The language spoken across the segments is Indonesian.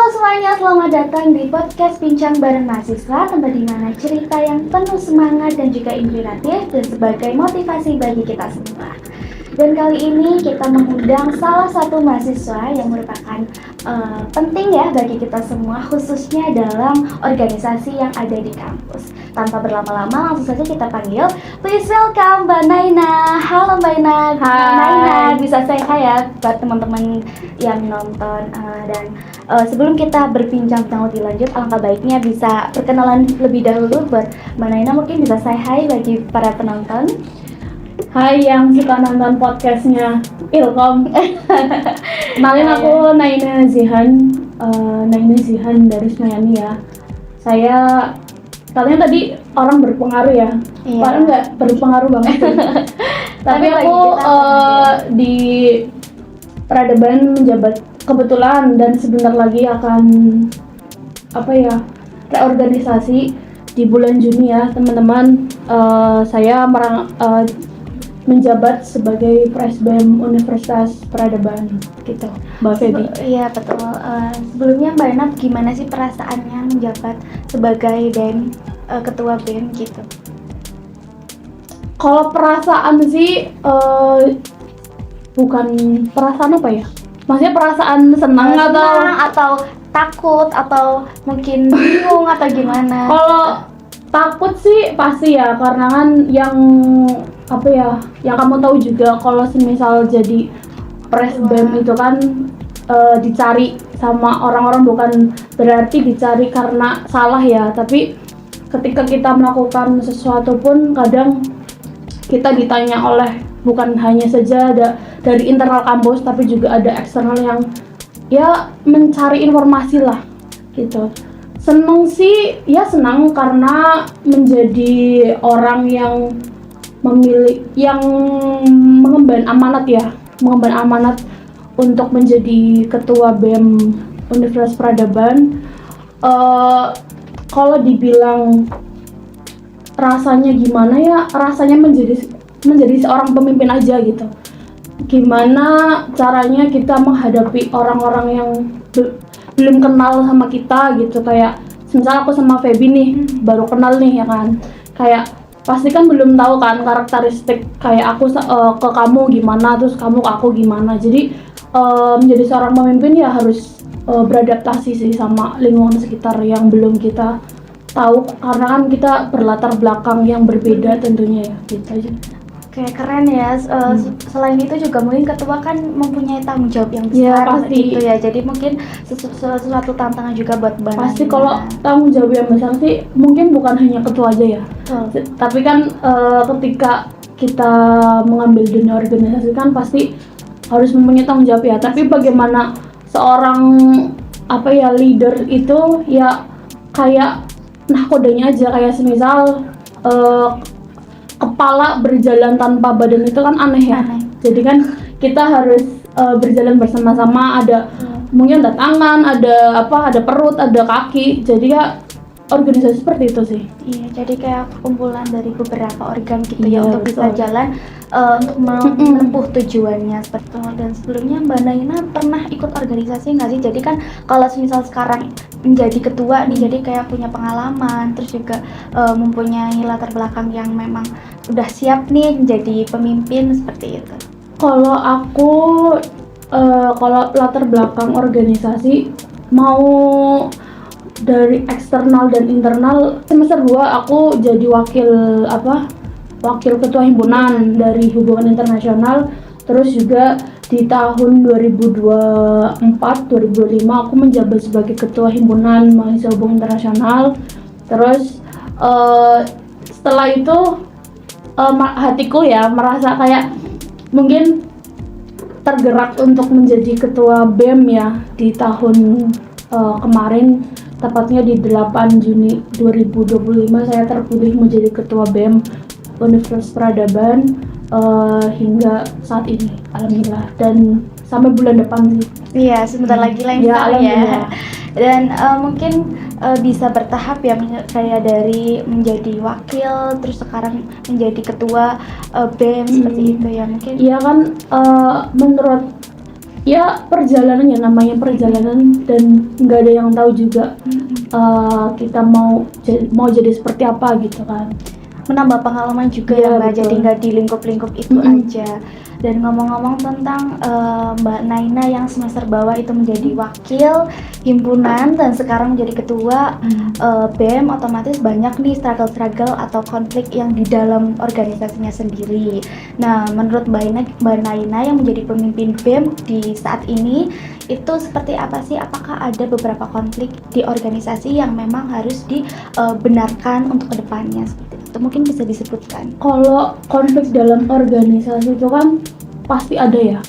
semuanya, selamat datang di podcast Bincang Bareng Mahasiswa, tempat di mana cerita yang penuh semangat dan juga inspiratif dan sebagai motivasi bagi kita semua. Dan kali ini kita mengundang salah satu mahasiswa yang merupakan penting ya bagi kita semua, khususnya dalam organisasi yang ada di kampus. Tanpa berlama-lama, langsung saja kita panggil. Please welcome Mbak Naina. Halo Mbak Naina. Mbak Naina, bisa saya ya buat teman-teman yang nonton dan sebelum kita berbincang-bincang lebih lanjut, alangkah baiknya bisa perkenalan lebih dahulu buat Mbak Naina. Mungkin bisa say hi bagi para penonton. Hai yang suka nonton podcastnya Ilkom. Kenalin aku Naina Zihan, dari Semayani ya. Saya katanya tadi orang berpengaruh ya, padahal nggak berpengaruh banget sih. Tapi aku di peradaban menjabat kebetulan dan sebentar lagi akan reorganisasi di bulan Juni ya teman-teman. Saya menjabat sebagai Presbem Universitas Peradaban gitu, Mbak Feby. Iya betul. Sebelumnya Mbak Naina, gimana sih perasaannya menjabat sebagai BEM, ketua BEM gitu? Kalau perasaan sih bukan perasaan apa ya? Maksudnya perasaan senang atau takut atau mungkin bingung atau gimana? Kalau takut sih pasti ya, karena kan yang kamu tahu juga kalau semisal jadi presbem itu kan dicari sama orang-orang, bukan berarti dicari karena salah ya, tapi ketika kita melakukan sesuatu pun kadang kita ditanya oleh bukan hanya saja dari internal kampus, tapi juga ada eksternal yang ya mencari informasi lah gitu. Senang sih ya, senang karena menjadi orang yang mengemban amanat untuk menjadi ketua BEM Universitas Peradaban. Kalau dibilang rasanya gimana ya, rasanya menjadi seorang pemimpin aja gitu. Gimana caranya kita menghadapi orang-orang yang belum kenal sama kita gitu, kayak misal aku sama Feby nih baru kenal nih ya kan, kayak pasti kan belum tahu kan karakteristik kayak aku ke kamu gimana, terus kamu ke aku gimana. Jadi menjadi seorang pemimpin ya harus beradaptasi sih sama lingkungan sekitar yang belum kita tahu, karena kan kita berlatar belakang yang berbeda tentunya ya, gitu aja. Oke, keren ya. Selain itu juga mungkin ketua kan mempunyai tanggung jawab yang besar gitu ya. Jadi mungkin sesuatu tantangan juga buat Mbak Naina. Pasti kalau tanggung jawab yang besar sih mungkin bukan hanya ketua aja ya. Tapi kan ketika kita mengambil dunia organisasi kan pasti harus mempunyai tanggung jawab ya. Tapi bagaimana seorang leader itu ya kayak kodenya aja, kayak semisal kepala berjalan tanpa badan itu kan aneh ya. Jadi kan kita harus berjalan bersama-sama, ada mungkin ada tangan, ada perut, ada kaki. Jadi ya organisasi seperti itu sih. Iya, jadi kayak kumpulan dari beberapa organ gitu ya, untuk bisa jalan untuk menempuh tujuannya seperti itu. Dan sebelumnya Mbak Naina pernah ikut organisasi nggak sih? Jadi kan kalau misal sekarang menjadi ketua nih, jadi kayak punya pengalaman, terus juga mempunyai latar belakang yang memang udah siap nih menjadi pemimpin seperti itu. Kalau aku kalau latar belakang organisasi mau dari eksternal dan internal, semester 2 aku jadi wakil ketua himpunan dari hubungan internasional. Terus juga di tahun 2024-2025 aku menjabat sebagai ketua himpunan mahasiswa hubungan internasional. Terus setelah itu hatiku ya merasa kayak mungkin tergerak untuk menjadi ketua BEM ya di tahun kemarin, tepatnya di 8 Juni 2025 saya terpilih menjadi ketua BEM Universitas Peradaban hingga saat ini, alhamdulillah, dan sampai bulan depan sih. Iya, sebentar lagi lengkap ya. Dan mungkin bisa bertahap ya, kayak dari menjadi wakil terus sekarang menjadi ketua BEM seperti itu ya mungkin. Iya kan, menurut ya perjalanan, ya namanya perjalanan, dan nggak ada yang tahu juga kita mau jadi seperti apa gitu kan. Menambah pengalaman juga Iya, ya Mbak, betul. jadi nggak di lingkup-lingkup itu aja. Dan ngomong-ngomong tentang Mbak Naina yang semester bawah itu menjadi wakil himpunan dan sekarang menjadi ketua BEM, otomatis banyak nih struggle-struggle atau konflik yang di dalam organisasinya sendiri. Nah, menurut Mbak Naina yang menjadi pemimpin BEM di saat ini, itu seperti apa sih? Apakah ada beberapa konflik di organisasi yang memang harus dibenarkan untuk kedepannya? Seperti itu mungkin bisa disebutkan. Kalau konflik dalam organisasi itu kan pasti ada ya.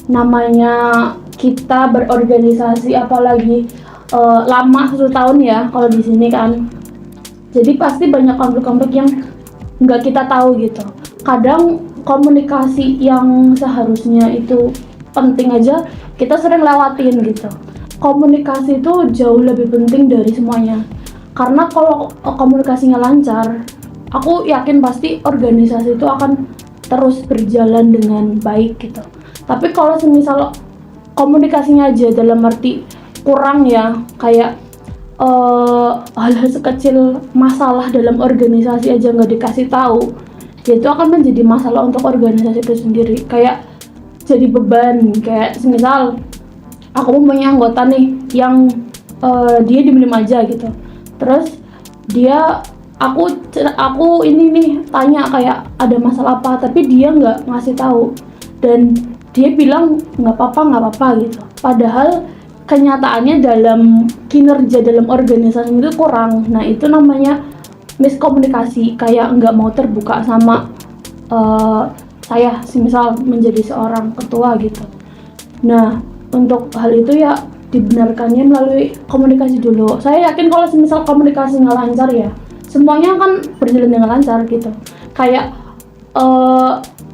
Namanya kita berorganisasi, apalagi lama 1 tahun ya kalau di sini kan. Jadi pasti banyak konflik-konflik yang nggak kita tahu gitu. Kadang komunikasi yang seharusnya itu penting aja kita sering lewatin gitu. Komunikasi itu jauh lebih penting dari semuanya. Karena kalau komunikasinya lancar, aku yakin pasti organisasi itu akan terus berjalan dengan baik gitu. Tapi kalau semisal komunikasinya aja dalam arti kurang ya, kayak hal-hal sekecil masalah dalam organisasi aja nggak dikasih tahu, ya itu akan menjadi masalah untuk organisasi itu sendiri. Kayak jadi beban, kayak semisal aku punya anggota nih yang dia diem aja gitu, terus aku ini nih tanya kayak ada masalah apa, tapi dia nggak ngasih tahu dan dia bilang nggak apa-apa gitu. Padahal kenyataannya dalam kinerja dalam organisasi itu kurang. Nah, itu namanya miskomunikasi, kayak nggak mau terbuka sama saya misal menjadi seorang ketua gitu. Nah, untuk hal itu ya dibenarkannya melalui komunikasi dulu. Saya yakin kalau misal komunikasi nggak lancar ya semuanya akan berjalan dengan lancar gitu. Kayak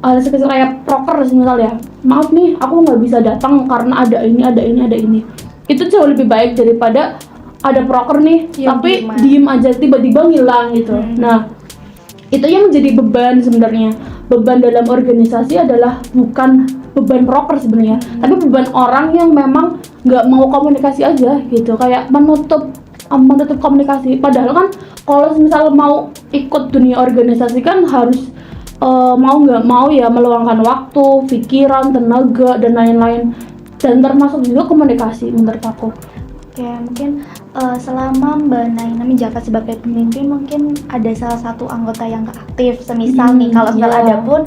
hal sekecil kayak proker misal ya, maaf nih aku nggak bisa datang karena ada ini. Itu jauh lebih baik daripada ada proker nih tapi diem aja tiba-tiba ngilang gitu. Nah, itu yang menjadi beban sebenarnya. Beban dalam organisasi adalah bukan beban proker sebenarnya, tapi beban orang yang memang nggak mau komunikasi aja gitu, kayak menutup komunikasi. Padahal kan kalau misal mau ikut dunia organisasi kan harus mau nggak mau ya meluangkan waktu, pikiran, tenaga dan lain-lain, dan termasuk juga komunikasi menurut aku. Oke, mungkin selama Mbak Naina menjabat sebagai pemimpin, mungkin ada salah satu anggota yang nggak aktif, semisal nih kalau misal ada pun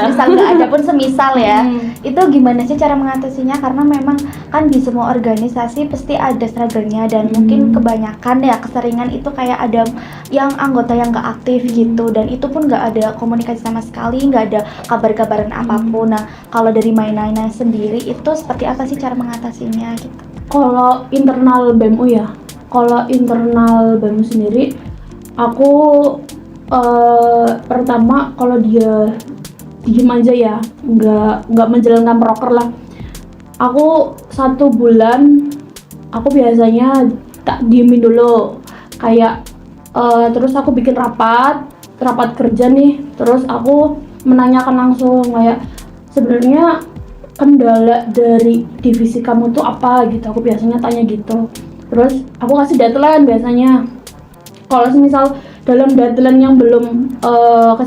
misal nggak ada pun semisal ya, itu gimana sih cara mengatasinya? Karena memang kan di semua organisasi pasti ada struggle-nya, dan mungkin kebanyakan ya keseringan itu kayak ada yang anggota yang nggak aktif gitu, dan itu pun nggak ada komunikasi sama sekali, nggak ada kabar-kabaran apapun. Nah, kalau dari Mbak Naina sendiri itu seperti apa sih cara mengatasinya gitu? Kalau internal BEMU ya, kalau internal BEMU sendiri, aku pertama kalau dia diem aja ya, nggak menjalankan proker lah. Aku 1 bulan, aku biasanya tak diemin dulu, kayak terus aku bikin rapat kerja nih, terus aku menanyakan langsung kayak sebenarnya kendala dari divisi kamu tuh apa gitu. Aku biasanya tanya gitu, terus aku kasih deadline biasanya. Kalau misal dalam deadline yang belum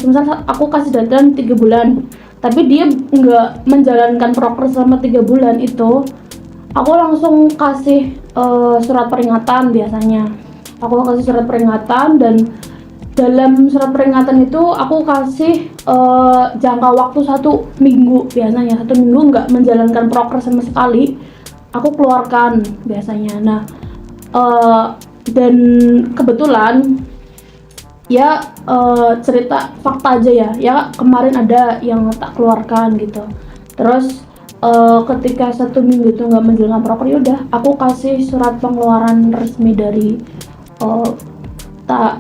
misal aku kasih deadline 3 bulan tapi dia nggak menjalankan proker selama 3 bulan, itu aku langsung kasih surat peringatan. Biasanya aku kasih surat peringatan, dan dalam surat peringatan itu aku kasih jangka waktu 1 minggu. Biasanya 1 minggu nggak menjalankan proker sama sekali, aku keluarkan biasanya. Nah, dan kebetulan ya cerita fakta aja ya kemarin ada yang tak keluarkan gitu. Terus ketika 1 minggu itu nggak menjalankan proker, yaudah aku kasih surat pengeluaran resmi dari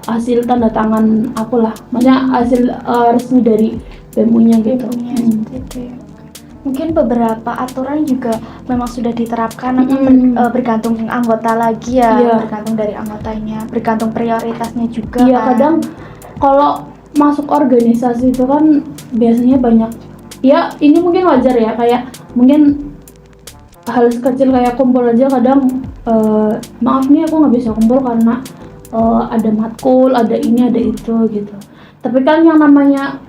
hasil tanda tangan aku lah, maksudnya hasil resmi dari BEMU-nya gitu. Gitu. Mungkin beberapa aturan juga memang sudah diterapkan, bergantung anggota lagi ya, bergantung dari anggotanya, bergantung prioritasnya juga. Iya, kan? kadang kalau masuk organisasi itu kan biasanya banyak, ya ini mungkin wajar ya, kayak mungkin hal sekecil kayak kumpul aja kadang maaf nih aku nggak bisa kumpul karena ada matkul, ada ini, ada itu gitu. Tapi kan yang namanya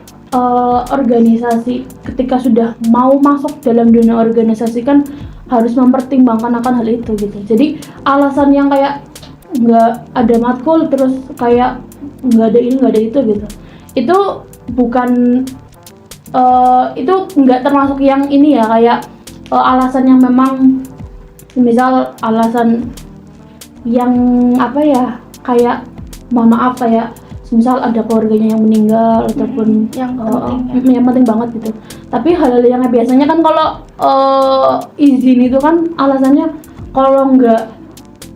organisasi, ketika sudah mau masuk dalam dunia organisasi kan harus mempertimbangkan akan hal itu gitu. Jadi alasan yang kayak nggak ada matkul terus kayak nggak ada ini nggak ada itu gitu, itu bukan itu nggak termasuk yang ini ya, kayak alasan yang memang misal alasan yang apa ya, kayak mohon maaf kayak misal ada keluarganya yang meninggal ataupun yang penting yang penting banget gitu. Tapi hal-hal yang biasanya kan kalau izin itu kan alasannya kalau nggak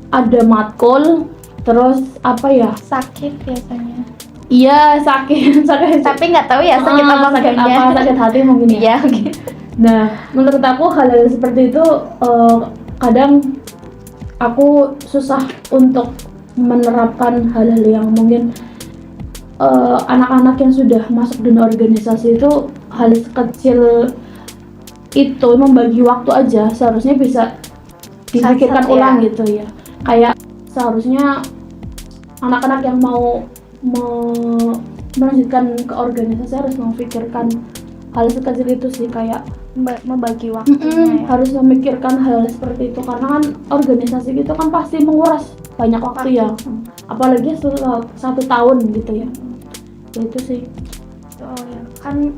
ada matkul terus apa ya, sakit biasanya. iya sakit Tapi nggak tahu ya sakit apa sakit enggaknya. apa, sakit hati mungkin ya. Iya, oke. Nah menurut aku hal-hal seperti itu kadang aku susah untuk menerapkan hal-hal yang mungkin anak-anak yang sudah masuk dunia organisasi itu hal sekecil itu membagi waktu aja seharusnya bisa dipikirkan Satu-satu ulang ya. gitu ya. Kayak seharusnya anak-anak yang mau melanjutkan ke organisasi harus memikirkan hal sekecil itu sih, kayak Membagi waktunya ya. harus memikirkan hal seperti itu karena kan organisasi gitu kan pasti menguras banyak waktu ya, apalagi satu tahun gitu ya. Ya itu sih. Oh ya, kan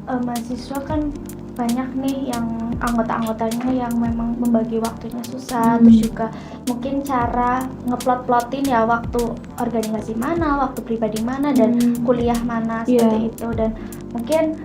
mahasiswa kan banyak nih yang anggota-anggotanya yang memang membagi waktunya susah, terus juga mungkin cara ngeplot-plotin ya waktu organisasi mana, waktu pribadi mana, dan kuliah mana seperti itu. Dan mungkin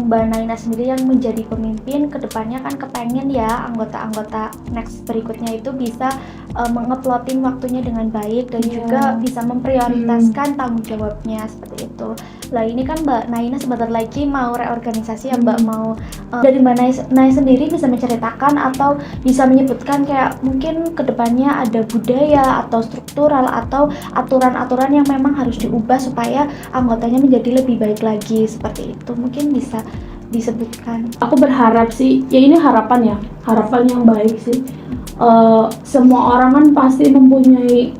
Mbak Naina sendiri yang menjadi pemimpin kedepannya kan kepengen ya anggota-anggota next berikutnya itu bisa ngeplotin waktunya dengan baik dan juga bisa memprioritaskan tanggung jawabnya seperti itu. Lah ini kan Mbak Naina sebentar lagi mau reorganisasi ya Mbak, mau dari Mbak Naina sendiri bisa menceritakan atau bisa menyebutkan kayak mungkin kedepannya ada budaya atau struktural atau aturan-aturan yang memang harus diubah supaya anggotanya menjadi lebih baik lagi seperti itu, mungkin bisa disebutkan. Aku berharap sih, ya ini harapan ya, harapan yang baik sih. Semua orang kan pasti mempunyai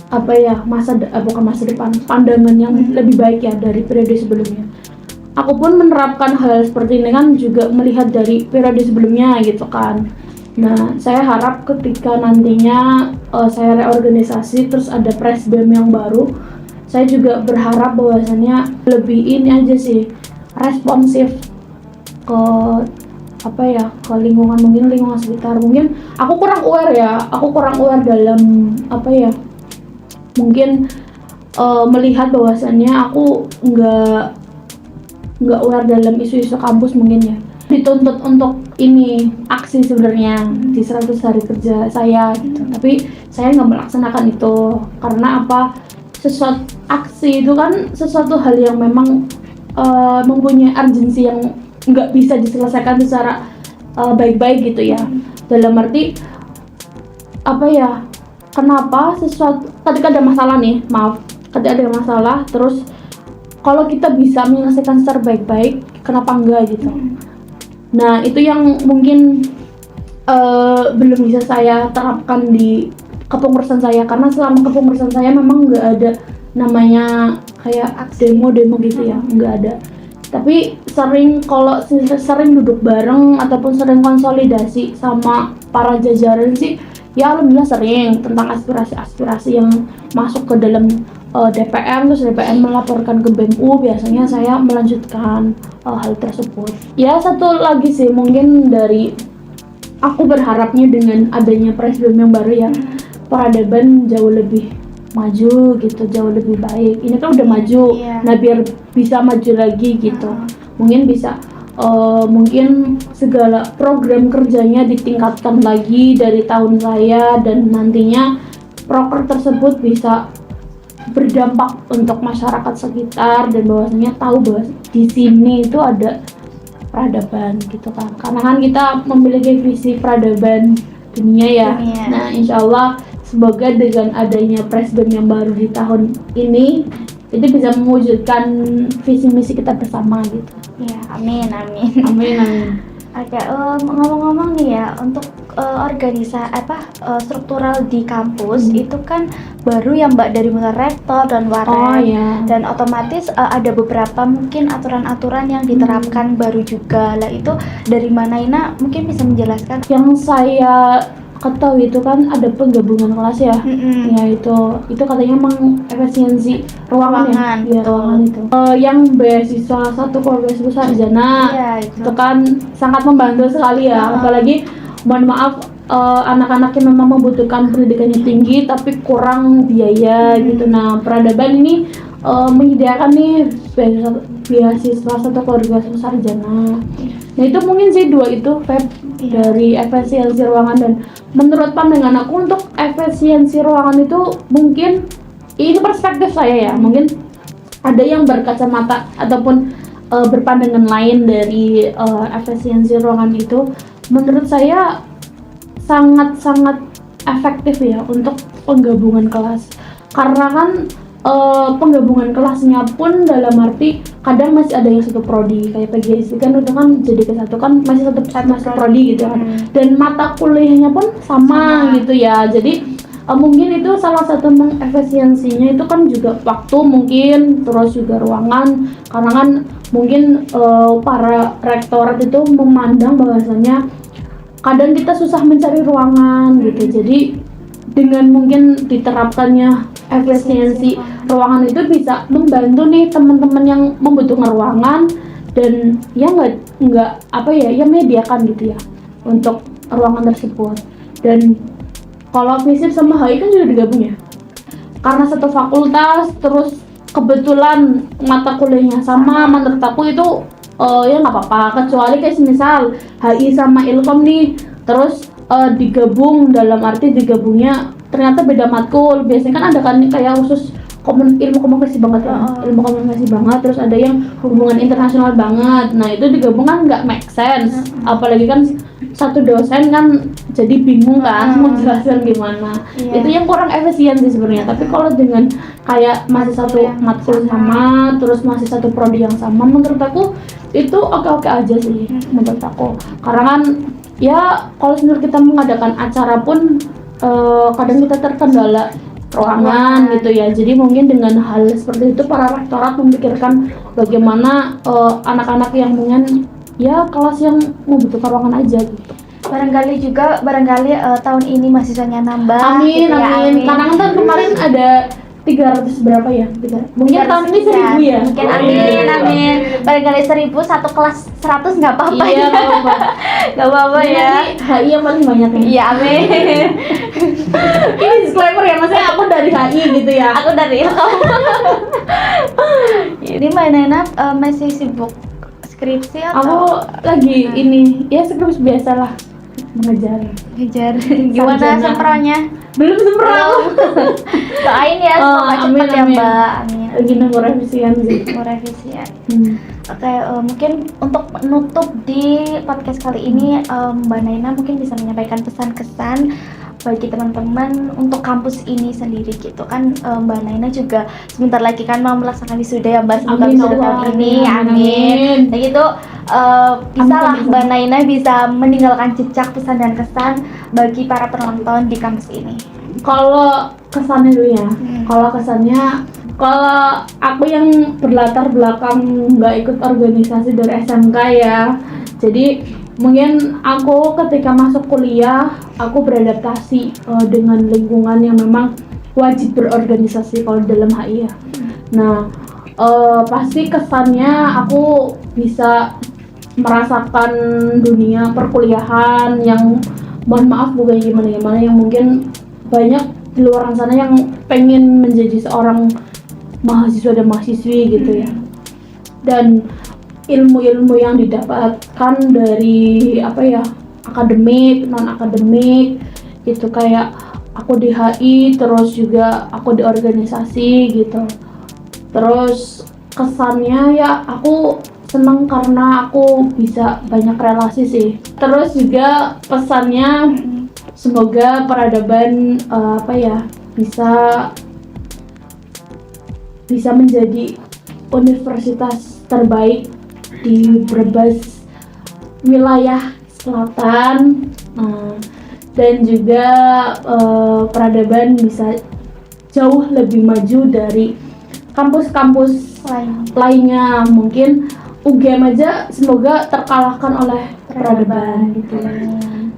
apa ya, bukan masa depan, pandangan yang lebih baik ya dari periode sebelumnya. Aku pun menerapkan hal seperti ini kan juga melihat dari periode sebelumnya gitu kan. Nah, saya harap ketika nantinya saya reorganisasi terus ada presbem yang baru, saya juga berharap bahwasannya lebih ini aja sih, responsif ke apa ya, ke lingkungan, mungkin lingkungan sekitar. Mungkin aku kurang aware dalam apa ya, mungkin melihat bahwasannya aku nggak aware dalam isu-isu kampus mungkin ya. Dituntut untuk ini aksi sebenarnya di 100 hari kerja saya gitu, tapi saya nggak melaksanakan itu karena apa, sesuatu aksi itu kan sesuatu hal yang memang mempunyai urgensi yang nggak bisa diselesaikan secara baik-baik gitu ya. Dalam arti apa ya, kenapa sesuatu ketika ada masalah nih, ketika ada masalah terus kalau kita bisa menyelesaikan secara baik-baik, kenapa enggak gitu. Nah itu yang mungkin belum bisa saya terapkan di kepengurusan saya, karena selama kepengurusan saya memang nggak ada namanya kayak demo gitu ya, nggak ada. Tapi sering duduk bareng ataupun sering konsolidasi sama para jajaran sih, ya alhamdulillah sering tentang aspirasi yang masuk ke dalam DPM, terus DPM melaporkan ke BEM-U, biasanya saya melanjutkan hal tersebut. Ya satu lagi sih, mungkin dari aku berharapnya dengan adanya presbem yang baru ya, peradaban jauh lebih maju gitu, jauh lebih baik. Ini kan udah maju, nah biar bisa maju lagi gitu, mungkin bisa mungkin segala program kerjanya ditingkatkan lagi dari tahun saya, dan nantinya proker tersebut bisa berdampak untuk masyarakat sekitar dan bahwasanya tahu bahwa di sini itu ada peradaban gitu kan, karena kan kita memiliki visi peradaban dunia ya. Nah insyaallah semoga dengan adanya presbem yang baru di tahun ini itu bisa mewujudkan visi misi kita bersama gitu. Ya, amin. Amin amin. Oke, ngomong-ngomong nih ya, untuk struktural di kampus itu kan baru ya Mbak, dari mulai rektor dan warek, iya. dan otomatis ada beberapa mungkin aturan-aturan yang diterapkan baru juga. Lah itu dari mana Ina mungkin bisa menjelaskan? Yang saya ketahui itu kan ada penggabungan kelas ya. Ya itu katanya mengefisiensi ruangan ya. Iya, betul. ruangan itu. Yang beasiswa satu keluarga sarjana Iya, itu kan sangat membantu sekali ya. Apalagi mohon maaf anak-anak yang memang membutuhkan pendidikannya tinggi tapi kurang biaya gitu. Nah, peradaban ini menyediakan nih beasiswa satu keluarga sarjana. Nah itu mungkin sih dua itu dari efisiensi ruangan, dan menurut pandangan aku untuk efisiensi ruangan itu mungkin ini perspektif saya ya, mungkin ada yang berkacamata ataupun berpandangan lain dari efisiensi ruangan itu. Menurut saya sangat-sangat efektif ya untuk penggabungan kelas, karena kan penggabungan kelasnya pun dalam arti kadang masih ada yang satu prodi kayak PGSD kan itu kan jadi ke satu kan masih satu prodi gitu kan, dan mata kuliahnya pun sama gitu ya. Jadi mungkin itu salah satu mengefisiensinya itu kan juga waktu mungkin, terus juga ruangan, karena kan mungkin para rektorat itu memandang bahwasanya kadang kita susah mencari ruangan gitu. Jadi dengan mungkin diterapkannya efisiensi ruangan itu bisa membantu nih teman-teman yang membutuhkan ruangan, dan ya nggak menyediakan gitu ya untuk ruangan tersebut. Dan kalau FISIP sama HI kan sudah digabung ya, karena satu fakultas, terus kebetulan mata kuliahnya sama. Menurut aku itu ya nggak apa-apa, kecuali kayak misal HI sama Ilkom nih terus digabung, dalam arti digabungnya ternyata beda matkul. Biasanya kan ada kan kayak khusus ilmu komunikasi banget ya, ilmu komunikasi banget, terus ada yang hubungan internasional banget. Nah itu digabung kan nggak make sense, apalagi kan satu dosen kan jadi bingung kan mau jelaskan gimana. Itu yang kurang efisien sih sebenarnya. Tapi kalau dengan kayak masih satu matkul sama, terus masih satu prodi yang sama, menurut aku itu oke-oke aja sih menurut aku. Karena kan ya kalau sendiri kita mengadakan acara pun kadang kita terkendala ruangan gitu ya. Jadi mungkin dengan hal seperti itu para rektorat memikirkan bagaimana anak-anak yang mungkin ya kelas yang membutuhkan ruangan aja gitu. Barangkali tahun ini mahasiswanya nambah. Amin, gitu ya, amin. Karena kan kemarin ada 300 berapa ya? Mungkin tahun ini 1000 ya? Mungkin amin. Barangkali 1000, satu kelas 100 nggak apa-apa. Iya, nggak apa-apa. Nggak apa-apa ya. HI yang paling banyak ya? Iya, amin. Ini disclaimer ya, maksudnya aku dari HI gitu ya. Aku dari Ilkom. Ini Mbak Nena masih sibuk skripsi atau? Aku lagi ini, ya skripsi biasa lah, mengejar. Gimana sempronya? Belum sempurna. Doain ya semoga cepet ya Mbak. Amin. Lagi nunggu revisian sih. Revisian. Oke, mungkin untuk menutup di podcast kali ini Mbak Naina mungkin bisa menyampaikan pesan-kesan bagi teman-teman untuk kampus ini sendiri gitu kan. Mbak Naina juga sebentar lagi kan mau melaksanakan wisuda ya Mbak, semoga wisuda tahun ini. Amin. Nah gitu bisa lah Mbak Naina bisa meninggalkan jejak pesan dan kesan bagi para penonton di kampus ini. Kalau kesannya dulu ya, kalau aku yang berlatar belakang nggak ikut organisasi dari SMK ya, jadi mungkin aku ketika masuk kuliah aku beradaptasi dengan lingkungan yang memang wajib berorganisasi kalau dalam HI ya. Nah pasti kesannya aku bisa merasakan dunia perkuliahan yang mohon maaf bukan gimana yang mungkin banyak di luar sana yang pengen menjadi seorang mahasiswa dan mahasiswi gitu ya. Dan ilmu-ilmu yang didapatkan dari akademik, non akademik itu kayak aku di HI, terus juga aku di organisasi gitu. Terus kesannya ya aku senang karena aku bisa banyak relasi sih. Terus juga pesannya semoga peradaban bisa menjadi universitas terbaik di Brebes wilayah selatan. Dan juga peradaban bisa jauh lebih maju dari kampus-kampus lainnya. Mungkin UGM aja semoga terkalahkan oleh peradaban gitu ya.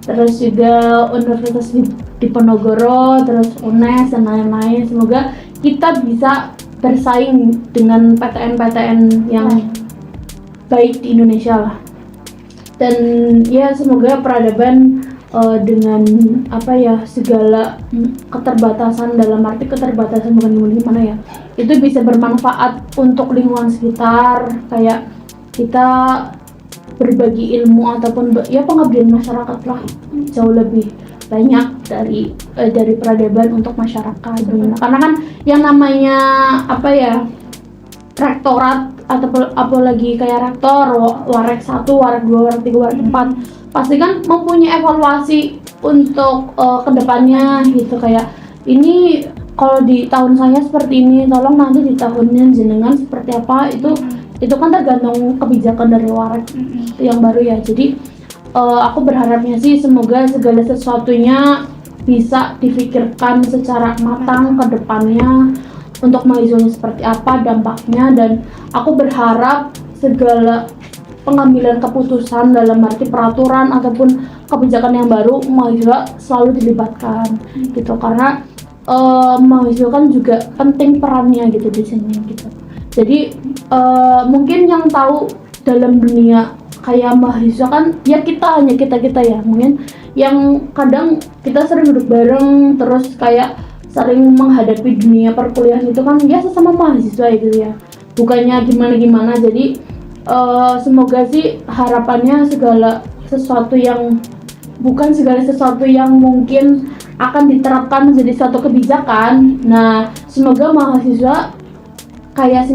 Terus juga Universitas Diponegoro, terus UNES dan lain-lain. Semoga kita bisa bersaing dengan PTN-PTN yang baik di Indonesia lah. Dan ya semoga peradaban dengan segala keterbatasan, dalam arti keterbatasan bukan gimana ya, itu bisa bermanfaat untuk lingkungan sekitar, kayak kita berbagi ilmu ataupun pengabdian masyarakat lah jauh lebih banyak dari peradaban untuk masyarakat. Karena kan yang namanya rektorat atau apalagi kayak rektor, warek 1, warek 2, warek 3, warek 4 pasti kan mempunyai evaluasi untuk kedepannya gitu, kayak ini kalau di tahun saya seperti ini, tolong nanti di tahunnya jenengan seperti apa. Itu kan tergantung kebijakan dari warek yang baru ya. Jadi aku berharapnya sih semoga segala sesuatunya bisa difikirkan secara matang ke depannya untuk mahasiswanya seperti apa dampaknya, dan aku berharap segala pengambilan keputusan dalam arti peraturan ataupun kebijakan yang baru mahasiswa selalu dilibatkan gitu, karena mahasiswa kan juga penting perannya gitu di sini gitu. Jadi mungkin yang tahu dalam dunia kayak mahasiswa kan ya hanya kita ya, mungkin yang kadang kita sering duduk bareng terus kayak sering menghadapi dunia perkuliahan itu kan ya sesama mahasiswa gitu ya, bukannya gimana. Jadi semoga sih harapannya segala sesuatu yang mungkin akan diterapkan menjadi suatu kebijakan. Nah, semoga mahasiswa kayak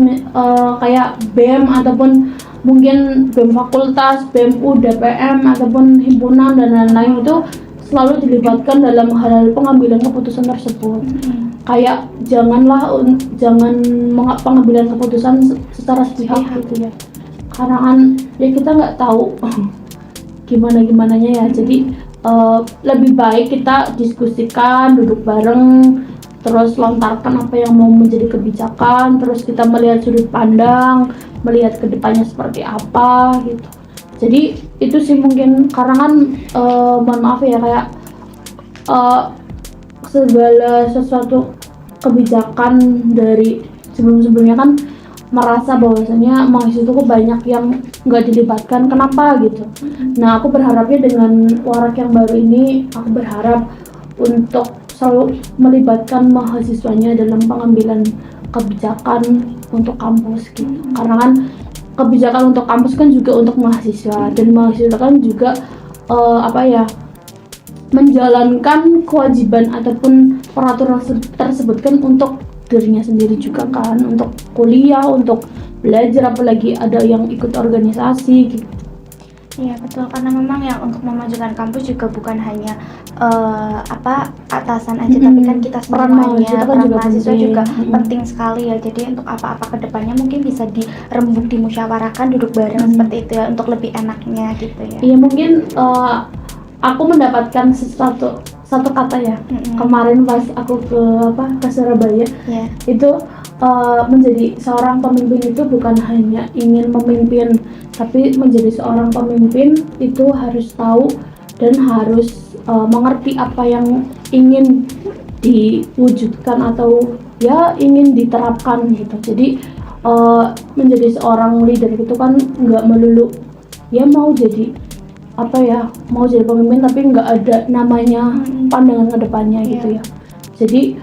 BEM ataupun mungkin BEM fakultas, BEMU, DPM ataupun himpunan dan lain-lain itu selalu dilibatkan dalam hal pengambilan keputusan tersebut. Kayak jangan pengambilan keputusan secara sepihak gitu ya. Karena kan ya kita nggak tahu gimana-gimananya ya. Jadi lebih baik kita diskusikan, duduk bareng, terus lontarkan apa yang mau menjadi kebijakan, terus kita melihat sudut pandang, melihat kedepannya seperti apa gitu. Jadi itu sih mungkin, karena kan mohon maaf ya, kayak segala sesuatu kebijakan dari sebelum-sebelumnya kan merasa bahwasanya mahasiswa itu banyak yang nggak dilibatkan, kenapa gitu. Nah, aku berharapnya dengan warak yang baru ini, aku berharap untuk selalu melibatkan mahasiswanya dalam pengambilan kebijakan untuk kampus gitu. Karena kan kebijakan untuk kampus kan juga untuk mahasiswa, dan mahasiswa kan juga menjalankan kewajiban ataupun peraturan tersebut kan untuk dirinya sendiri juga kan, untuk kuliah, untuk belajar, apalagi ada yang ikut organisasi gitu. Iya betul, karena memang ya untuk memajukan kampus juga bukan hanya atasan aja, tapi kan kita semuanya, peran mahasiswa juga penting sekali ya. Jadi untuk apa-apa kedepannya mungkin bisa dirembuk, dimusyawarahkan, duduk bareng seperti itu ya, untuk lebih enaknya gitu ya. Iya, mungkin aku mendapatkan satu kata ya, kemarin pas aku ke Surabaya, itu menjadi seorang pemimpin itu bukan hanya ingin memimpin, tapi menjadi seorang pemimpin itu harus tahu dan harus mengerti apa yang ingin diwujudkan atau ya ingin diterapkan gitu. Jadi menjadi seorang leader itu kan nggak melulu ya mau jadi pemimpin tapi nggak ada namanya pandangan ke depannya gitu ya. Jadi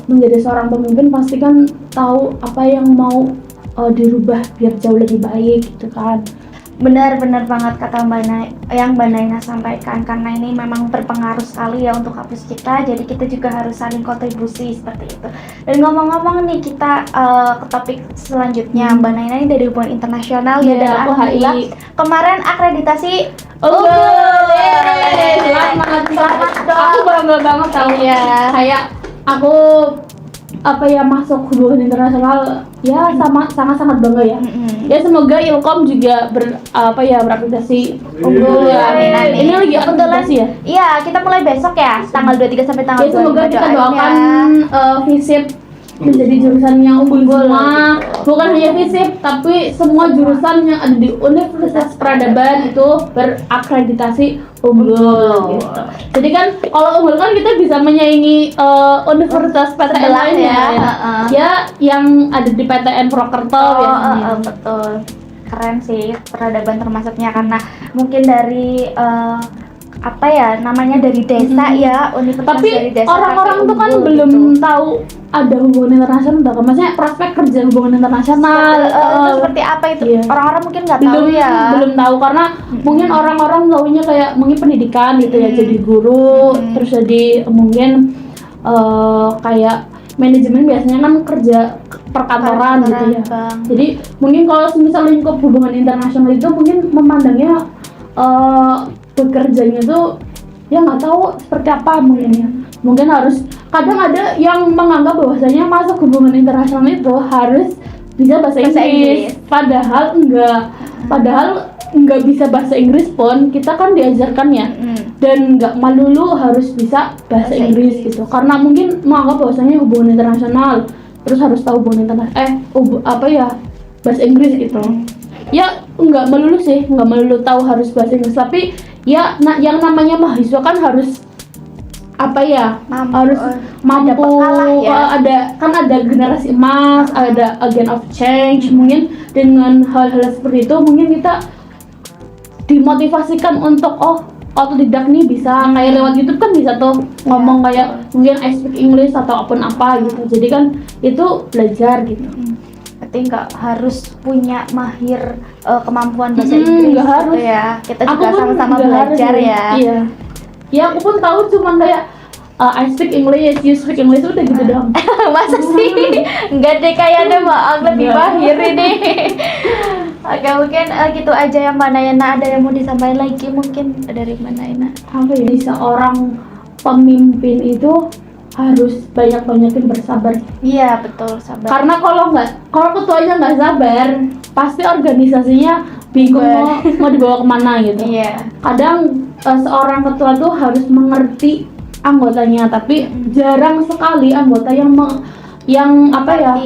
menjadi seorang pemimpin pasti kan tahu apa yang mau dirubah biar jauh lebih baik gitu kan. Benar-benar banget kata Mbak Naina sampaikan, karena ini memang berpengaruh sekali ya untuk kampus kita, jadi kita juga harus saling kontribusi seperti itu. Dan ngomong-ngomong nih, kita ke topik selanjutnya. Mbak Naina ini dari hubungan internasional ya, dan alhamdulillah kemarin akreditasi Selamat dong. Aku bangga banget tahu ya. Kayak aku masuk hubungan internasional ya sama sangat bangga ya. Ya semoga Ilkom juga berakreditasi unggul ya. Amin. Ini lagi Kebetulan akreditasi ya. Iya, kita mulai besok ya, tanggal 23 sampai tanggal Ya semoga 25. kita Doain doakan ya. visip menjadi jurusan yang unggul semua. gitu. Bukan hanya visip, tapi semua jurusan yang ada di Universitas Peradaban itu berakreditasi unggul gitu. Jadi kan kalau unggul kan kita bisa menyaingi universitas PTN Sebelah lainnya ya, ya. Ya yang ada di PTN Purwokerto biasanya. Betul. Keren sih peradaban termasuknya karena mungkin dari namanya dari desa ya, universitas Tapi dari desa. orang-orang tuh kan unggul belum gitu. tahu ada hubungan internasional, maksudnya prospek kerja hubungan internasional. Itu seperti apa itu? Iya. Orang-orang mungkin nggak tahu belum ya. belum tahu karena mungkin orang-orang taunya kayak mungkin pendidikan gitu ya, jadi guru, terus jadi mungkin kayak manajemen biasanya kan kerja perkantoran gitu ya. Bang. Jadi mungkin kalau misal lingkup hubungan internasional itu mungkin memandangnya bekerjanya tuh ya nggak tahu seperti apa mungkin ya. Mungkin harus, kadang ada yang menganggap bahwasanya masuk hubungan internasional itu harus bisa bahasa Inggris. Padahal enggak bisa bahasa Inggris pun kita kan diajarkan ya. Dan nggak melulu harus bisa bahasa Inggris gitu. Karena mungkin menganggap bahwasanya hubungan internasional terus harus tahu hubungan internasional bahasa Inggris gitu. Ya nggak melulu sih, nggak melulu tahu harus bahasa Inggris, tapi ya yang namanya mahasiswa kan harus harus mampu bekal lah ya. ada generasi emas, ada agent of change. Mungkin dengan hal-hal seperti itu mungkin kita dimotivasikan untuk autodidak nih, bisa kayak lewat YouTube kan bisa tuh ngomong kayak mungkin I speak English atau apapun apa gitu. Jadi kan itu belajar gitu. Berarti nggak harus punya mahir kemampuan bahasa Inggris nggak harus gitu ya. Kita Aku juga pun sama-sama nggak belajar harus, ya. Iya. Ya aku pun tahu cuman kayak I speak English, you speak English, udah gitu doang. Masa sih? Enggak deh, kayaknya Mbak lebih mahir ini. Oke, mungkin gitu aja ya Mbak Nayana. Ada yang mau disampaikan lagi mungkin dari Mbak Nayana? Apa ya, seorang pemimpin itu harus banyakin bersabar. Iya betul, sabar. Karena kalau ketuanya nggak sabar, pasti organisasinya bingung mau dibawa kemana gitu. Iya. Kadang seorang ketua tuh harus mengerti anggotanya, tapi jarang sekali anggota yang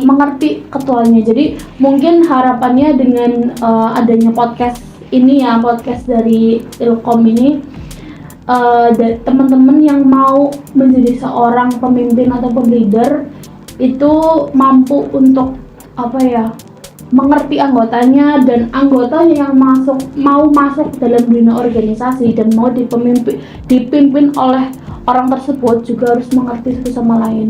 mengerti ketuanya. Jadi mungkin harapannya dengan adanya podcast ini ya, podcast dari Ilkom ini, teman-teman yang mau menjadi seorang pemimpin ataupun leader itu mampu untuk mengerti anggotanya, dan anggotanya yang mau masuk dalam dunia organisasi dan mau dipimpin oleh orang tersebut juga harus mengerti satu sama lain.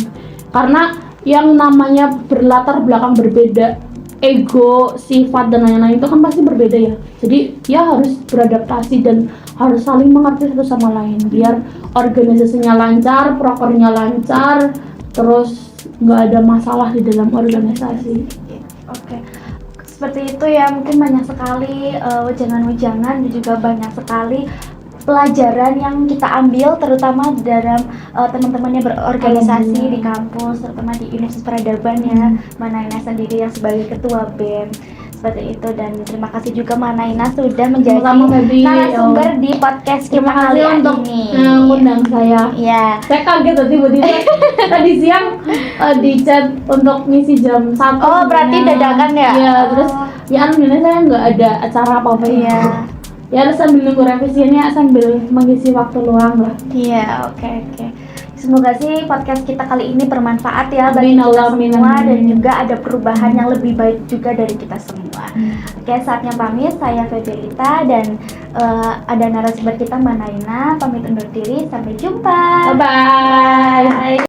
Karena yang namanya berlatar belakang berbeda, ego, sifat dan lain-lain itu kan pasti berbeda ya. Jadi ya harus beradaptasi dan harus saling mengerti satu sama lain biar organisasinya lancar, prokernya lancar, terus nggak ada masalah di dalam organisasi. Oke. Seperti itu ya, mungkin banyak sekali wejangan-wejangan dan juga banyak sekali pelajaran yang kita ambil, terutama dalam teman-temannya berorganisasi di kampus, terutama di Universitas Peradaban ya, Mbak Naina sendiri yang sebagai ketua BEM. Seperti itu, dan terima kasih juga Mbak Naina sudah menjadi narasumber di podcast kita kali untuk ini. Mengundang saya. Iya. Saya kaget tiba-tiba tadi siang di chat untuk ngisi jam 1. Oh, berarti dadakan ya? Iya, terus ya alhamdulillah saya nggak ada acara apa-apa. Iya. Ya harus sambil nunggu revisinya, sambil mengisi waktu luang lah. Iya, oke. Semoga sih podcast kita kali ini bermanfaat ya Amin, bagi kita Allah, amin, semua, amin. dan juga ada perubahan yang lebih baik juga dari kita semua. Oke, saatnya pamit. Saya Fedelita dan ada narasumber kita Mbak Naina. Pamit undur diri. Sampai jumpa. Bye-bye. Bye.